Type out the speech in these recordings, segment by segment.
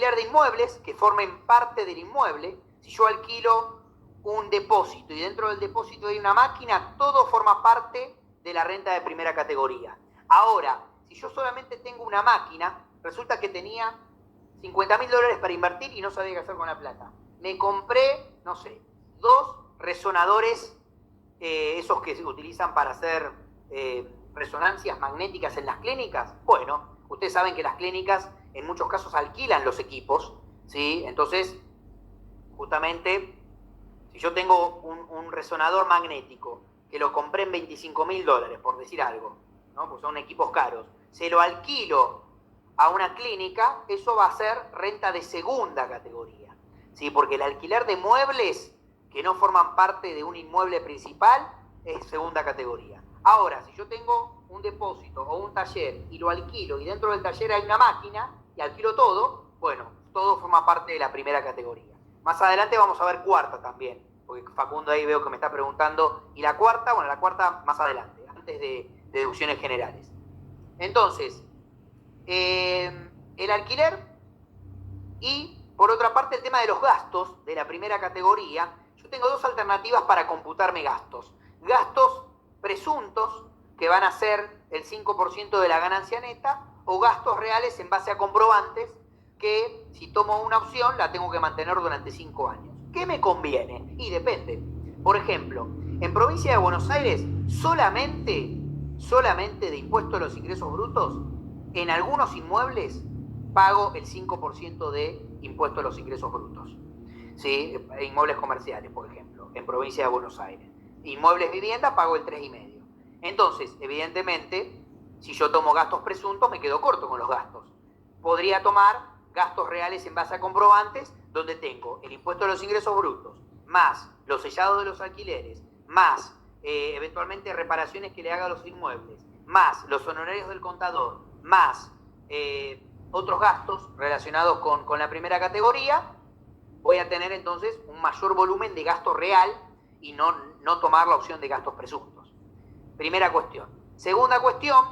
alquiler de inmuebles que formen parte del inmueble. Si yo alquilo un depósito y dentro del depósito hay una máquina, todo forma parte de la renta de primera categoría. Ahora, si yo solamente tengo una máquina, resulta que tenía $50.000 para invertir y no sabía qué hacer con la plata. Me compré, no sé, 2 resonadores, esos que se utilizan para hacer resonancias magnéticas en las clínicas. Bueno, ustedes saben que las clínicas en muchos casos alquilan los equipos, ¿sí? Entonces, justamente, si yo tengo un resonador magnético que lo compré en $25.000, por decir algo, ¿no? Pues son equipos caros, se lo alquilo a una clínica, eso va a ser renta de segunda categoría, ¿sí? Porque el alquiler de muebles que no forman parte de un inmueble principal es segunda categoría. Ahora, si yo tengo un depósito o un taller y lo alquilo y dentro del taller hay una máquina y alquilo todo, bueno, todo forma parte de la primera categoría. Más adelante vamos a ver cuarta también, porque Facundo ahí veo que me está preguntando, ¿y la cuarta? Bueno, la cuarta más adelante, antes de deducciones generales. Entonces, el alquiler y, por otra parte, el tema de los gastos de la primera categoría. Yo tengo 2 alternativas para computarme gastos. Gastos presuntos, que van a ser el 5% de la ganancia neta, o gastos reales en base a comprobantes, que si tomo una opción la tengo que mantener durante 5 años. ¿Qué me conviene? Y depende. Por ejemplo, en provincia de Buenos Aires, solamente de impuesto a los ingresos brutos, en algunos inmuebles pago el 5% de impuesto a los ingresos brutos. ¿Sí? Inmuebles comerciales, por ejemplo, en provincia de Buenos Aires. Inmuebles vivienda pago el 3,5%. Entonces, evidentemente, si yo tomo gastos presuntos, me quedo corto con los gastos. Podría tomar gastos reales en base a comprobantes, donde tengo el impuesto a los ingresos brutos, más los sellados de los alquileres, más eventualmente reparaciones que le haga a los inmuebles, más los honorarios del contador, más otros gastos relacionados con la primera categoría. Voy a tener entonces un mayor volumen de gasto real y no tomar la opción de gastos presuntos. Primera cuestión. Segunda cuestión,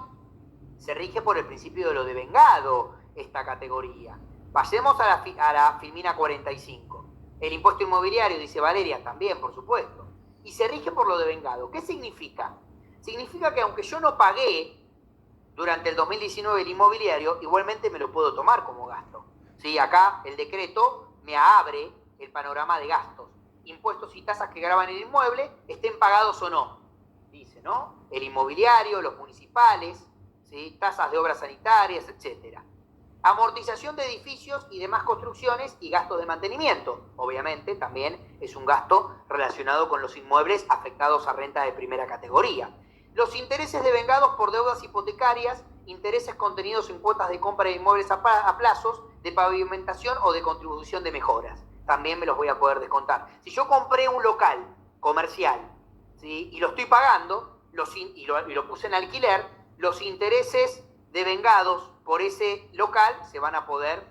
se rige por el principio de lo devengado esta categoría. Pasemos a la Filmina 45. El impuesto inmobiliario, dice Valeria, también, por supuesto. Y se rige por lo devengado. ¿Qué significa? Significa que aunque yo no pagué durante el 2019 el inmobiliario, igualmente me lo puedo tomar como gasto. ¿Sí? Acá el decreto me abre el panorama de gastos. Impuestos y tasas que graban el inmueble, estén pagados o no. Dice, ¿no? El inmobiliario, los municipales, ¿sí? Tasas de obras sanitarias, etc. Amortización de edificios y demás construcciones y gastos de mantenimiento. Obviamente también es un gasto relacionado con los inmuebles afectados a renta de primera categoría. Los intereses devengados por deudas hipotecarias, intereses contenidos en cuotas de compra de inmuebles a plazos, de pavimentación o de contribución de mejoras. También me los voy a poder descontar. Si yo compré un local comercial, ¿sí? Y lo estoy pagando y lo puse en alquiler, los intereses devengados por ese local se van a poder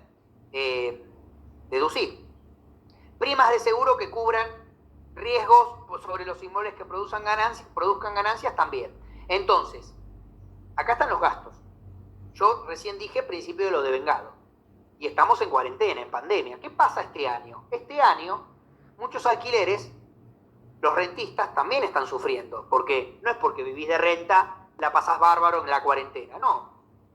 deducir. Primas de seguro que cubran riesgos sobre los inmuebles que produzcan ganancias también. Entonces, acá están los gastos. Yo recién dije principio de lo devengado. Y estamos en cuarentena, en pandemia. ¿Qué pasa este año? Este año, muchos alquileres, los rentistas también están sufriendo. Porque no es porque vivís de renta, la pasás bárbaro en la cuarentena. No.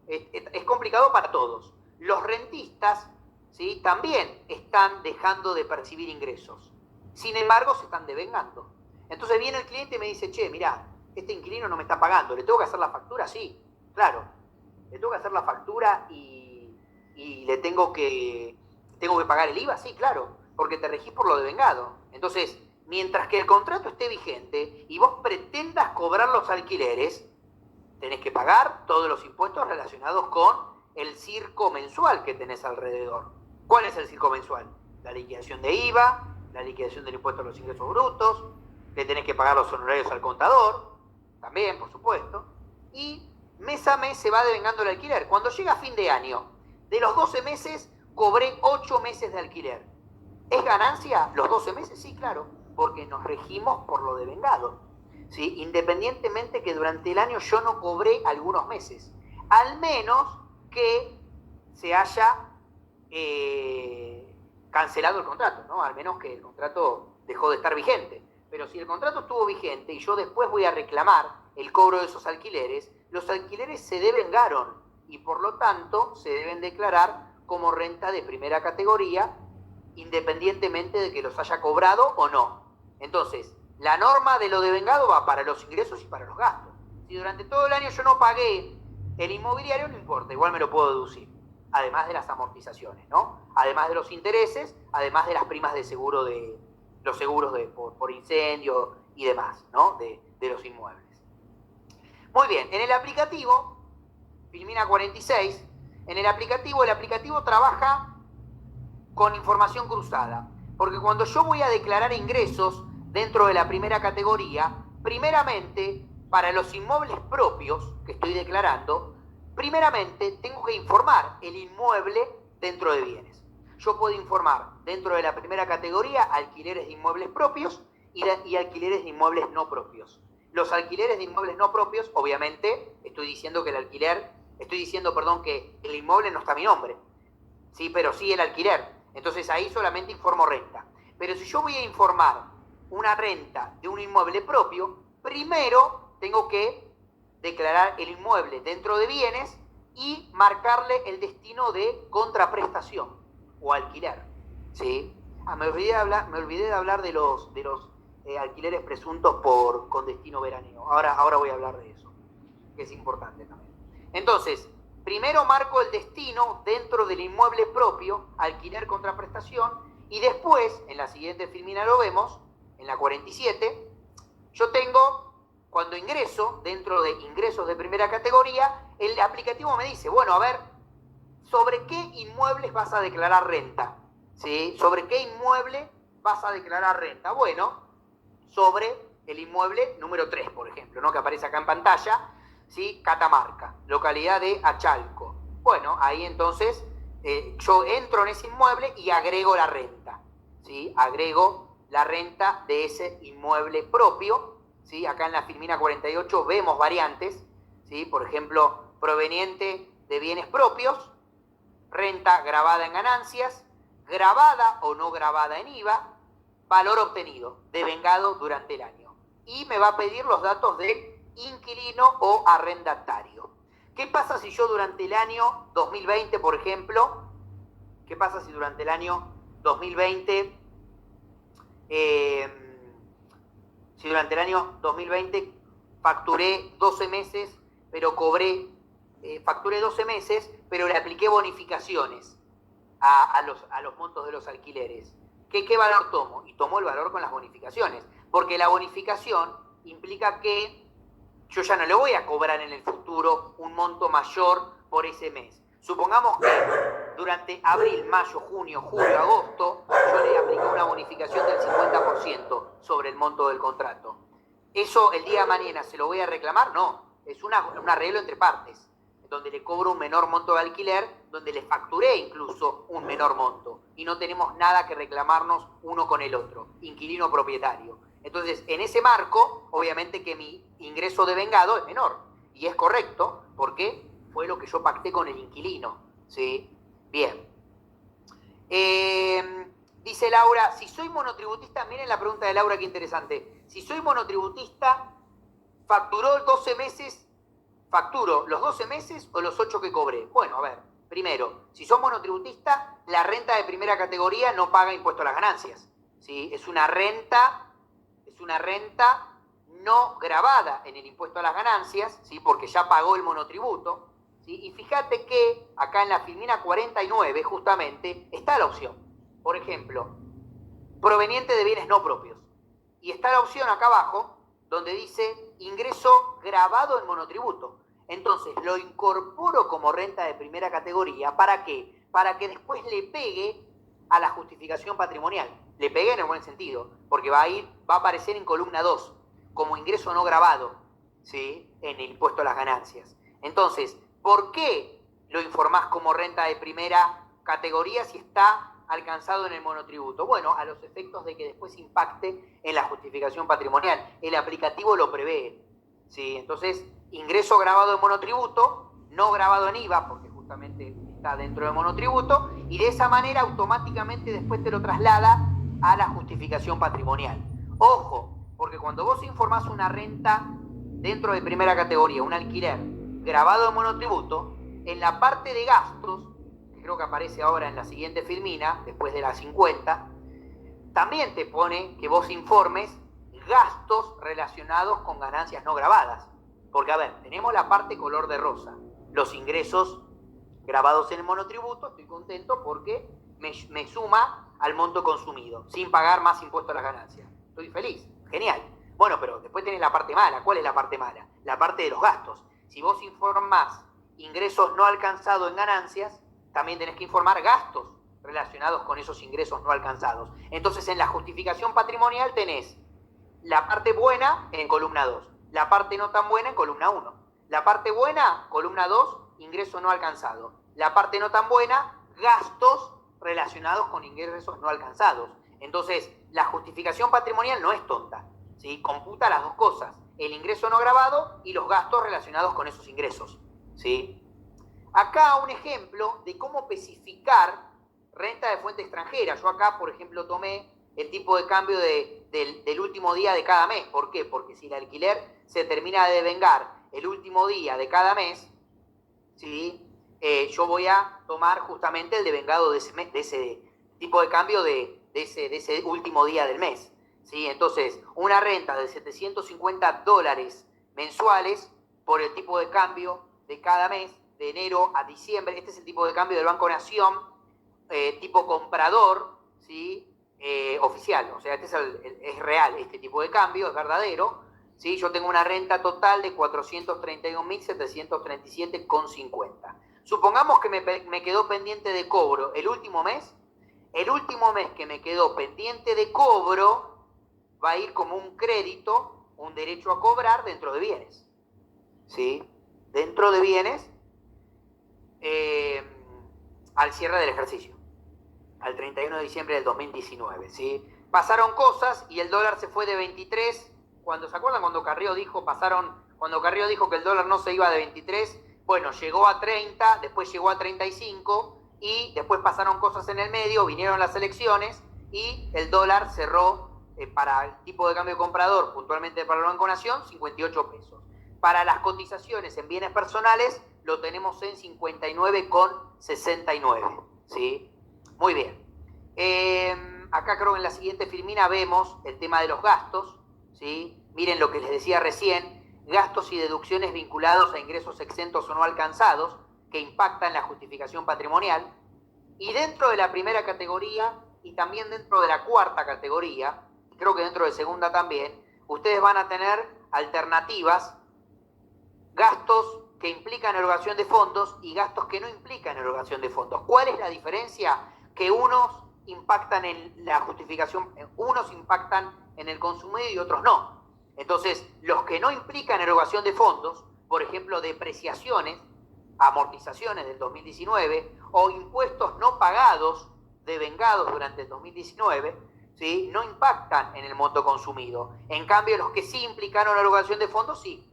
Es complicado para todos. Los rentistas, ¿sí? También están dejando de percibir ingresos. Sin embargo, se están devengando. Entonces viene el cliente y me dice, che, mirá, este inquilino no me está pagando, ¿le tengo que hacer la factura? Sí, claro. Le tengo que hacer la factura y le tengo que pagar el IVA, sí, claro, porque te regís por lo devengado. Entonces, mientras que el contrato esté vigente y vos pretendas cobrar los alquileres, tenés que pagar todos los impuestos relacionados con el circo mensual que tenés alrededor. ¿Cuál es el circo mensual? La liquidación de IVA, la liquidación del impuesto a los ingresos brutos, le tenés que pagar los honorarios al contador, también, por supuesto, y mes a mes se va devengando el alquiler. Cuando llega fin de año, de los 12 meses, cobré 8 meses de alquiler. ¿Es ganancia los 12 meses? Sí, claro, porque nos regimos por lo devengado. ¿Sí? Independientemente que durante el año yo no cobré algunos meses. Al menos que se haya cancelado el contrato, ¿no? Al menos que el contrato dejó de estar vigente. Pero si el contrato estuvo vigente y yo después voy a reclamar el cobro de esos alquileres, los alquileres se devengaron y por lo tanto se deben declarar como renta de primera categoría, independientemente de que los haya cobrado o no. Entonces, la norma de lo devengado va para los ingresos y para los gastos. Si durante todo el año yo no pagué el inmobiliario, no importa, igual me lo puedo deducir. Además de las amortizaciones, ¿no? Además de los intereses, además de las primas de seguro de los seguros por incendio y demás, ¿no? De los inmuebles. Muy bien, en el aplicativo, Filmina 46, en el aplicativo trabaja con información cruzada. Porque cuando yo voy a declarar ingresos dentro de la primera categoría, primeramente, para los inmuebles propios que estoy declarando, primeramente tengo que informar el inmueble dentro de bienes. Yo puedo informar dentro de la primera categoría alquileres de inmuebles propios y alquileres de inmuebles no propios. Los alquileres de inmuebles no propios, obviamente, estoy diciendo que el inmueble no está a mi nombre, ¿sí? Pero sí el alquiler. Entonces ahí solamente informo renta. Pero si yo voy a informar una renta de un inmueble propio, primero tengo que declarar el inmueble dentro de bienes y marcarle el destino de contraprestación o alquiler, ¿sí? Me olvidé de hablar de los alquileres presuntos con destino veraneo. Ahora voy a hablar de eso, que es importante también. Entonces, primero marco el destino dentro del inmueble propio, alquiler contra prestación, y después, en la siguiente filmina lo vemos, en la 47, yo tengo, cuando ingreso, dentro de ingresos de primera categoría, el aplicativo me dice, bueno, a ver, ¿sobre qué inmuebles vas a declarar renta? ¿Sí? ¿Sobre qué inmueble vas a declarar renta? Bueno, sobre el inmueble número 3, por ejemplo, ¿no? Que aparece acá en pantalla, ¿sí? Catamarca, localidad de Achalco. Bueno, ahí entonces yo entro en ese inmueble y agrego la renta, ¿sí? Agrego la renta de ese inmueble propio, ¿sí? Acá en la filmina 48 vemos variantes, ¿sí? Por ejemplo, proveniente de bienes propios, renta grabada en ganancias, grabada o no grabada en IVA, valor obtenido, devengado durante el año. Y me va a pedir los datos del inquilino o arrendatario. ¿Qué pasa si yo durante el año 2020, por ejemplo, qué pasa si durante el año 2020, facturé 12 meses, pero facturé 12 meses, pero le apliqué bonificaciones a los montos de los alquileres? ¿Qué valor tomo? Y tomo el valor con las bonificaciones, porque la bonificación implica que yo ya no le voy a cobrar en el futuro un monto mayor por ese mes. Supongamos que durante abril, mayo, junio, julio, agosto, yo le apliqué una bonificación del 50% sobre el monto del contrato. ¿Eso el día de mañana se lo voy a reclamar? No, es un arreglo entre partes, donde le cobro un menor monto de alquiler, donde le facturé incluso un menor monto, y no tenemos nada que reclamarnos uno con el otro, inquilino propietario. Entonces, en ese marco, obviamente que mi ingreso devengado es menor, y es correcto, porque fue lo que yo pacté con el inquilino, ¿sí? Bien. Dice Laura, si soy monotributista, miren la pregunta de Laura, qué interesante. Si soy monotributista, ¿facturó los 12 meses o los 8 que cobré? Bueno, a ver, primero, si sos monotributista, la renta de primera categoría no paga impuesto a las ganancias, ¿sí? Es una renta no grabada en el impuesto a las ganancias, ¿sí? Porque ya pagó el monotributo, ¿sí? Y fíjate que acá en la filmina 49, justamente, está la opción. Por ejemplo, proveniente de bienes no propios. Y está la opción acá abajo, donde dice ingreso grabado en monotributo. Entonces lo incorporo como renta de primera categoría. ¿Para qué? Para que después le pegue a la justificación patrimonial. Le pegue en el buen sentido, porque va a aparecer en columna 2 como ingreso no grabado, ¿sí? En el impuesto a las ganancias. Entonces, ¿por qué lo informás como renta de primera categoría si está alcanzado en el monotributo? Bueno, a los efectos de que después impacte en la justificación patrimonial. El aplicativo lo prevé, ¿sí? Entonces, ingreso grabado en monotributo, no grabado en IVA, porque justamente está dentro del monotributo y de esa manera automáticamente después te lo traslada a la justificación patrimonial. Ojo, porque cuando vos informás una renta dentro de primera categoría, un alquiler grabado en monotributo, en la parte de gastos, que creo que aparece ahora en la siguiente filmina, después de la 50, también te pone que vos informes gastos relacionados con ganancias no grabadas. Porque, a ver, tenemos la parte color de rosa, los ingresos grabados en el monotributo, estoy contento porque me suma al monto consumido, sin pagar más impuesto a las ganancias. Estoy feliz, genial. Bueno, pero después tenés la parte mala. ¿Cuál es la parte mala? La parte de los gastos. Si vos informás ingresos no alcanzados en ganancias, también tenés que informar gastos relacionados con esos ingresos no alcanzados. Entonces, en la justificación patrimonial tenés la parte buena en columna 2, la parte no tan buena en columna 1. La parte buena, columna 2, ingreso no alcanzado. La parte no tan buena, gastos relacionados con ingresos no alcanzados. Entonces, la justificación patrimonial no es tonta, ¿sí? Computa las dos cosas, el ingreso no grabado y los gastos relacionados con esos ingresos, ¿sí? Acá un ejemplo de cómo especificar renta de fuente extranjera. Yo acá, por ejemplo, tomé el tipo de cambio del último día de cada mes. ¿Por qué? Porque si el alquiler se termina de devengar el último día de cada mes, ¿sí? Yo voy a tomar justamente el devengado de ese tipo de cambio de ese último día del mes, ¿sí? Entonces, una renta de $750 mensuales por el tipo de cambio de cada mes, de enero a diciembre. Este es el tipo de cambio del Banco Nación, tipo comprador, ¿sí? Oficial, o sea, es real este tipo de cambio, es verdadero, ¿sí? Yo tengo una renta total de 431.737,50. Supongamos que me quedó pendiente de cobro el último mes que me quedó pendiente de cobro va a ir como un crédito, un derecho a cobrar dentro de bienes, ¿sí? Dentro de bienes al cierre del ejercicio, al 31 de diciembre del 2019, ¿sí? Pasaron cosas y el dólar se fue de 23, ¿se acuerdan cuando Carrió dijo, cuando Carrió dijo que el dólar no se iba de 23? Bueno, llegó a 30, después llegó a 35 y después pasaron cosas en el medio, vinieron las elecciones y el dólar cerró para el tipo de cambio comprador, puntualmente para el Banco Nación, 58 pesos. Para las cotizaciones en bienes personales lo tenemos en 59,69, ¿sí? Muy bien. Acá creo que en la siguiente filmina vemos el tema de los gastos, ¿sí? Miren lo que les decía recién, gastos y deducciones vinculados a ingresos exentos o no alcanzados que impactan la justificación patrimonial. Y dentro de la primera categoría y también dentro de la cuarta categoría, creo que dentro de segunda también, ustedes van a tener alternativas, gastos que implican erogación de fondos y gastos que no implican erogación de fondos. ¿Cuál es la diferencia? Que unos impactan en la justificación, unos impactan en el consumido y otros no. Entonces, los que no implican erogación de fondos, por ejemplo, depreciaciones, amortizaciones del 2019 o impuestos no pagados, devengados durante el 2019, ¿sí? No impactan en el monto consumido. En cambio, los que sí implicaron erogación de fondos, sí.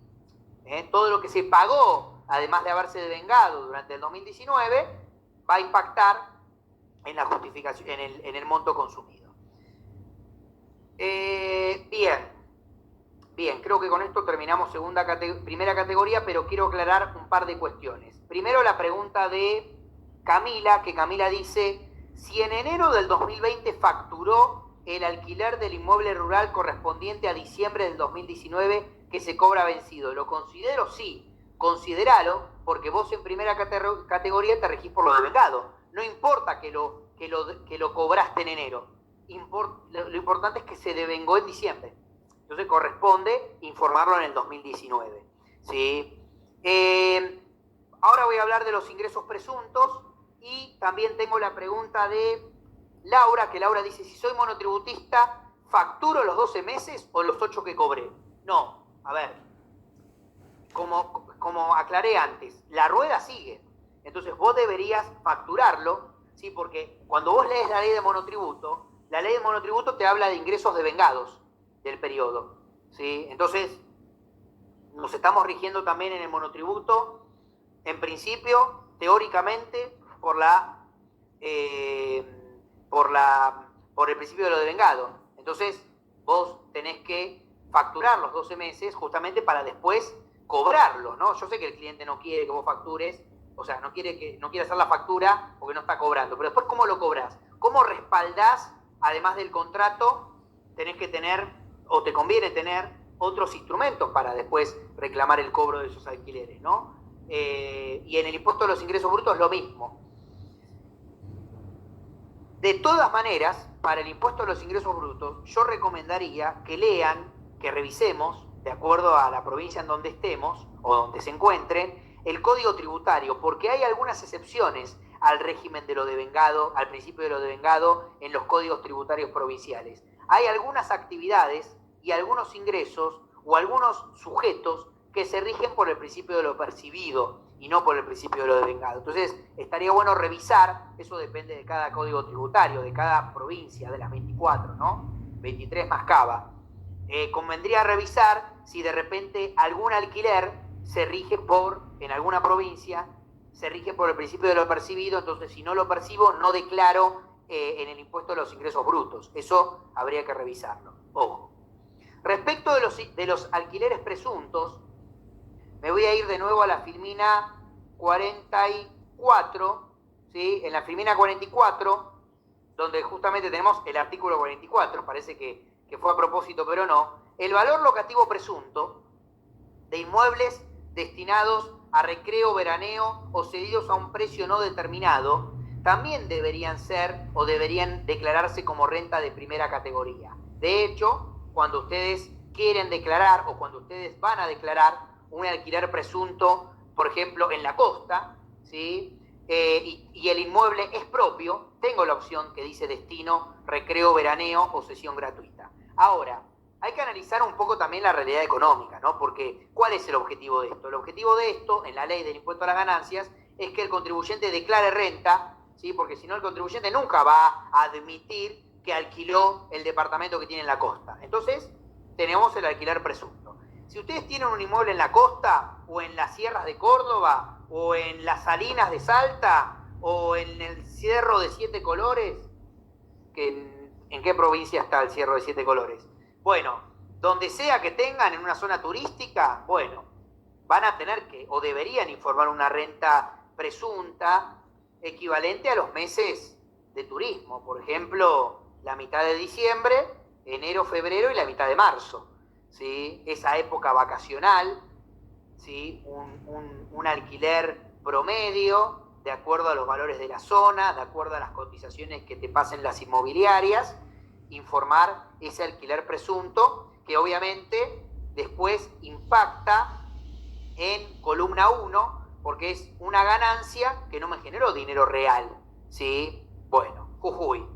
Todo lo que se pagó, además de haberse devengado durante el 2019, va a impactar en la justificación, en el monto consumido. Bien, creo que con esto terminamos primera categoría, pero quiero aclarar un par de cuestiones. Primero la pregunta de Camila, que Camila dice, si en enero del 2020 facturó el alquiler del inmueble rural correspondiente a diciembre del 2019 que se cobra vencido, ¿lo considero? Sí, considéralo, porque vos en primera categoría te regís por lo devengado. No importa que lo cobraste en enero, lo importante es que se devengó en diciembre. Entonces corresponde informarlo en el 2019, ¿sí? Ahora voy a hablar de los ingresos presuntos y también tengo la pregunta de Laura, que Laura dice, si soy monotributista, ¿facturo los 12 meses o los 8 que cobré? No, a ver, como aclaré antes, la rueda sigue. Entonces vos deberías facturarlo, ¿sí? Porque cuando vos lees la ley de monotributo te habla de ingresos devengados del periodo, ¿sí? Entonces, nos estamos rigiendo también en el monotributo, en principio, teóricamente, por el principio de lo devengado. Entonces, vos tenés que facturar los 12 meses justamente para después cobrarlos, ¿no? Yo sé que el cliente no quiere que vos factures, o sea, no quiere hacer la factura porque no está cobrando, pero después, ¿cómo lo cobrás? ¿Cómo respaldás, además del contrato, tenés que tener, o te conviene tener, otros instrumentos para después reclamar el cobro de esos alquileres, ¿no? Y en el impuesto a los ingresos brutos lo mismo. De todas maneras, para el impuesto a los ingresos brutos, yo recomendaría que lean, que revisemos, de acuerdo a la provincia en donde estemos o donde se encuentren, el código tributario, porque hay algunas excepciones al régimen de lo devengado, al principio de lo devengado en los códigos tributarios provinciales. Hay algunas actividades y algunos ingresos o algunos sujetos que se rigen por el principio de lo percibido y no por el principio de lo devengado. Entonces, estaría bueno revisar, eso depende de cada código tributario, de cada provincia, de las 24, ¿no? 23 más Cava. Convendría revisar si de repente algún alquiler se rige en alguna provincia, se rige por el principio de lo percibido, entonces si no lo percibo, no declaro en el impuesto de los ingresos brutos. Eso habría que revisarlo. Ojo. Respecto de los alquileres presuntos, me voy a ir de nuevo a la filmina 44, ¿sí? En la filmina 44, donde justamente tenemos el artículo 44, parece que fue a propósito, pero no. El valor locativo presunto de inmuebles destinados a recreo, veraneo o cedidos a un precio no determinado, también deberían ser o deberían declararse como renta de primera categoría. De hecho, cuando ustedes quieren declarar o cuando ustedes van a declarar un alquiler presunto, por ejemplo, en la costa, ¿sí? Y el inmueble es propio, tengo la opción que dice destino, recreo, veraneo o cesión gratuita. Ahora, hay que analizar un poco también la realidad económica, ¿no? Porque, ¿cuál es el objetivo de esto? El objetivo de esto, en la ley del impuesto a las ganancias, es que el contribuyente declare renta, ¿sí? Porque si no, el contribuyente nunca va a admitir que alquiló el departamento que tiene en la costa. Entonces, tenemos el alquiler presunto. Si ustedes tienen un inmueble en la costa, o en las sierras de Córdoba, o en las salinas de Salta, o en el Cerro de Siete Colores, ¿en qué provincia está el Cerro de Siete Colores? Bueno, donde sea que tengan en una zona turística, bueno, van a tener que, o deberían informar una renta presunta equivalente a los meses de turismo. Por ejemplo, la mitad de diciembre, enero, febrero y la mitad de marzo. ¿Sí? Esa época vacacional, ¿sí? Un alquiler promedio de acuerdo a los valores de la zona, de acuerdo a las cotizaciones que te pasen las inmobiliarias, informar ese alquiler presunto que obviamente después impacta en columna 1 porque es una ganancia que no me generó dinero real, ¿sí? Bueno, Jujuy,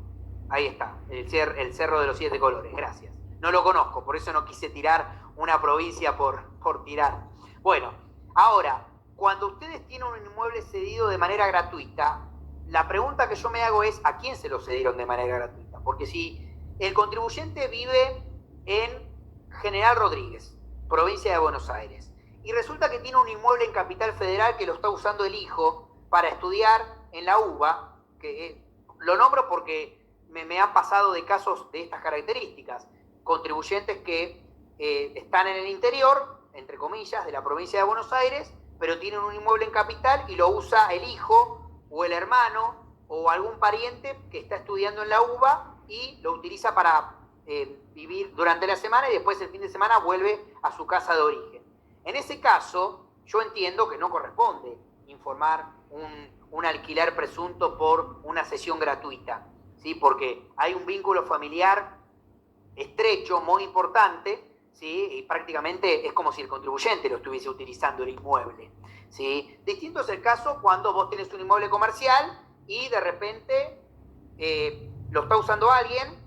ahí está, el Cerro de los Siete Colores, gracias. No lo conozco, por eso no quise tirar una provincia por tirar. Bueno, ahora, cuando ustedes tienen un inmueble cedido de manera gratuita, la pregunta que yo me hago es, ¿a quién se lo cedieron de manera gratuita? Porque si el contribuyente vive en General Rodríguez, provincia de Buenos Aires, y resulta que tiene un inmueble en Capital Federal que lo está usando el hijo para estudiar en la UBA, que lo nombro porque me han pasado de casos de estas características, contribuyentes que están en el interior, entre comillas, de la provincia de Buenos Aires, pero tienen un inmueble en Capital y lo usa el hijo o el hermano o algún pariente que está estudiando en la UBA y lo utiliza para vivir durante la semana y después el fin de semana vuelve a su casa de origen. En ese caso, yo entiendo que no corresponde informar un alquiler presunto por una cesión gratuita, ¿sí? Porque hay un vínculo familiar estrecho, muy importante, ¿sí? Y prácticamente es como si el contribuyente lo estuviese utilizando el inmueble, ¿sí? Distinto es el caso cuando vos tenés un inmueble comercial y de repente lo está usando alguien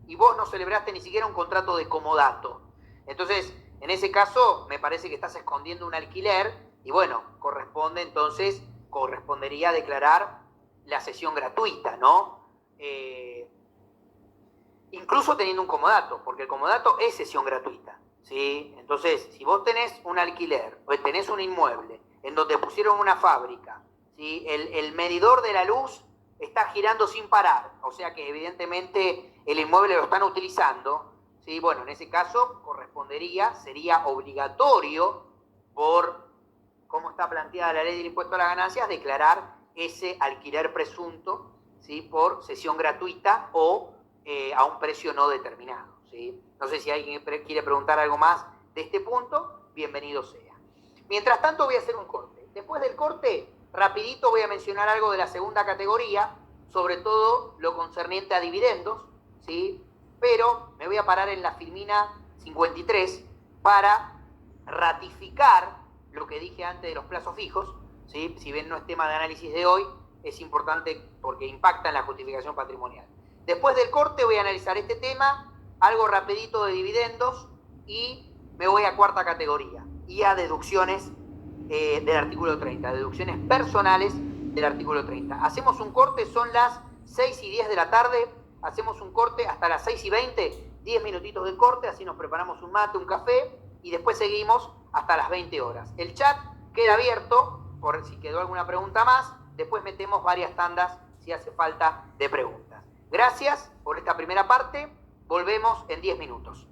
y vos no celebraste ni siquiera un contrato de comodato. Entonces, en ese caso, me parece que estás escondiendo un alquiler y bueno, correspondería declarar la cesión gratuita, ¿no? Incluso teniendo un comodato, porque el comodato es cesión gratuita, ¿sí? Entonces, si vos tenés un alquiler o tenés un inmueble en donde pusieron una fábrica, ¿sí? El medidor de la luz está girando sin parar, o sea que evidentemente el inmueble lo están utilizando, ¿sí? Bueno, en ese caso sería obligatorio por cómo está planteada la ley del impuesto a las ganancias, declarar ese alquiler presunto, ¿sí? Por cesión gratuita o a un precio no determinado, ¿sí? No sé si alguien quiere preguntar algo más de este punto, bienvenido sea. Mientras tanto voy a hacer un corte. Después del corte, rapidito voy a mencionar algo de la segunda categoría, sobre todo lo concerniente a dividendos, ¿sí? Pero me voy a parar en la filmina 53 para ratificar lo que dije antes de los plazos fijos, ¿sí? Si bien no es tema de análisis de hoy, es importante porque impacta en la justificación patrimonial. Después del corte voy a analizar este tema, algo rapidito de dividendos y me voy a cuarta categoría y a deducciones del artículo 30, deducciones personales del artículo 30. Hacemos un corte, son las 6:10 de la tarde, hacemos un corte hasta las 6:20, 10 minutitos de corte, así nos preparamos un mate, un café y después seguimos hasta las 20 horas. El chat queda abierto por si quedó alguna pregunta más, después metemos varias tandas si hace falta de preguntas. Gracias por esta primera parte, volvemos en 10 minutos.